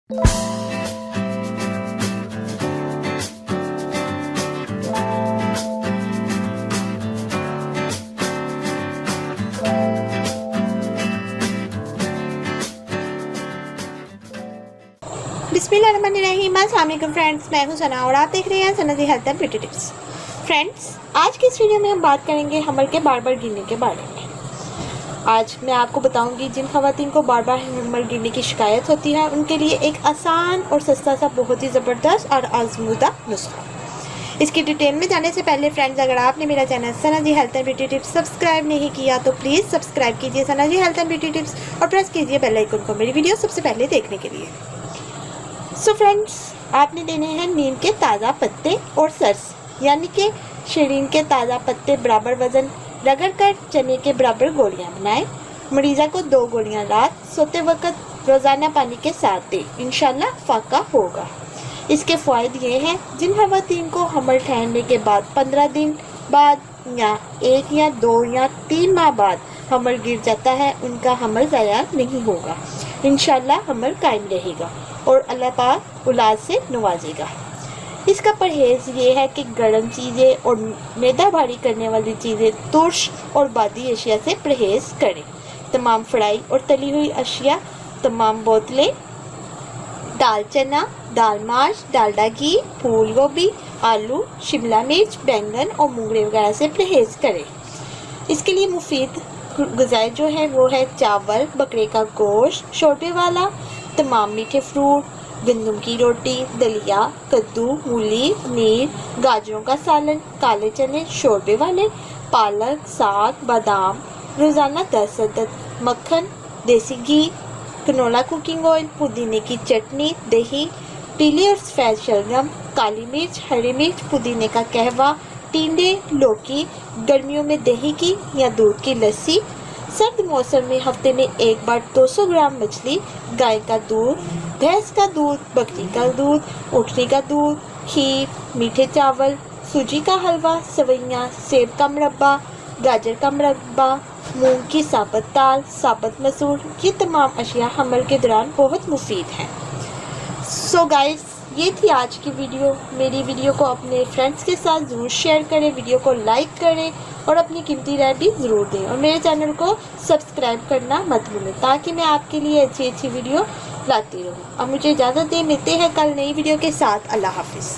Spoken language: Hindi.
बिस्मिल्लाहिर्रहमानिर्रहीम। अस्सलाम वालेकुम फ्रेंड्स, मैं हूं सना और आप देख रहे हैं Sana the health and beauty tips. Friends, आज की इस वीडियो में हम बात करेंगे हमल के बार बार गिरने के बारे में। आज मैं आपको बताऊंगी जिन खवातीन को बार बार हमल गिरने की शिकायत होती है उनके लिए एक आसान और सस्ता सा बहुत ही ज़बरदस्त और आजमूदा नुस्खा। इसकी डिटेल में जाने से पहले फ्रेंड्स, अगर आपने मेरा channel Sana the health and beauty tips subscribe नहीं किया तो प्लीज़ सब्सक्राइब कीजिए Sana the health and beauty tips और प्रेस कीजिए बेल आइकन को मेरी वीडियो सबसे पहले देखने के लिए। सो फ्रेंड्स, आपने लेने हैं नीम के ताज़ा पत्ते और सर्स यानी कि शरीन के ताज़ा पत्ते बराबर वज़न रगड़ कर चने के बराबर गोलियां बनाएं। मरीज़ा को 2 गोलियां रात सोते वक्त रोज़ाना पानी के साथ दें, इंशाल्लाह फ़ाका होगा। इसके फ़ायदे ये हैं, जिन खवातीन को हमल ठहरने के बाद 15 दिन बाद या 1 या 2 या 3 माह बाद हमल गिर जाता है, उनका हमल ज़ाया नहीं होगा, इंशाल्लाह हमल कायम रहेगा और अल्लाह पाक औलाद से नवाजेगा। इसका परहेज़ ये है कि गर्म चीज़ें और मैदा भारी करने वाली चीज़ें, तुर्श और बादी अशिया से परहेज़ करें। तमाम फ्राई और तली हुई अशिया, तमाम बोतलें, दाल चना, दाल माश, डालडा घी, फूल गोभी, आलू, शिमला मिर्च, बैंगन और मूंगरे वगैरह से परहेज़ करें। इसके लिए मुफीद ग़िज़ाएं जो है वो है चावल, बकरे का गोश्त, शोरबे वाला, तमाम मीठे फ्रूट, गंदम की रोटी, दलिया, कद्दू, मूली, पनीर, गाजरों का सालन, काले चने शोरबे वाले, पालक, साग, बादाम, रोज़ाना 10 अदद, मक्खन, देसी घी, कनोला कुकिंग ऑयल, पुदीने की चटनी, दही, पीली और सफ़ेद शलगम, काली मिर्च, हरी मिर्च, पुदीने का कहवा, टिंडे, लौकी, गर्मियों में दही की या दूध की लस्सी, सर्द मौसम में हफ्ते में 1 बार 200 ग्राम मछली, गाय का दूध, भैंस का दूध, बकरी का दूध, ऊँटनी का दूध, खीर, मीठे चावल, सूजी का हलवा, सेवइयाँ, सेब का मुरब्बा, गाजर का मुरब्बा, मूंग की साबुत दाल, साबुत मसूर, ये तमाम अशिया हमल के दौरान बहुत मुफीद हैं। सो गाइस, ये थी आज की वीडियो। मेरी वीडियो को अपने फ्रेंड्स के साथ ज़रूर शेयर करें, वीडियो को लाइक करें और अपनी कीमती राय भी ज़रूर दें और मेरे चैनल को सब्सक्राइब करना मत भूलें ताकि मैं आपके लिए अच्छी अच्छी वीडियो लाती रहूँ। अब मुझे इजाज़त दें, मिलते हैं कल नई वीडियो के साथ। अल्लाह हाफिज़।